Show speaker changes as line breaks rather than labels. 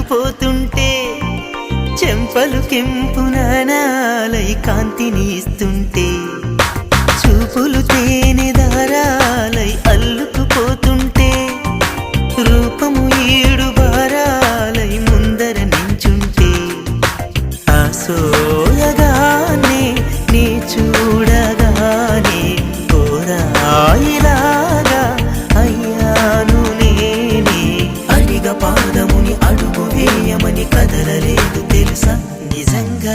అల్లుకుపోతుంటే చెంపలు కెంపు నానాలై కాంతిని ఇస్తుంటే చూపులు తేనె దారాలై అల్లుకుపోతుంటే రూపము ఏడు బారాలై ముందర నించుంటే ఆ సోయగానే నీ చూడగానే కోరాయిలాగా అయ్యాను నేనే అడిగ పాదముని అడుగు వేయమని కదలలేదు తెలుసా నిజంగా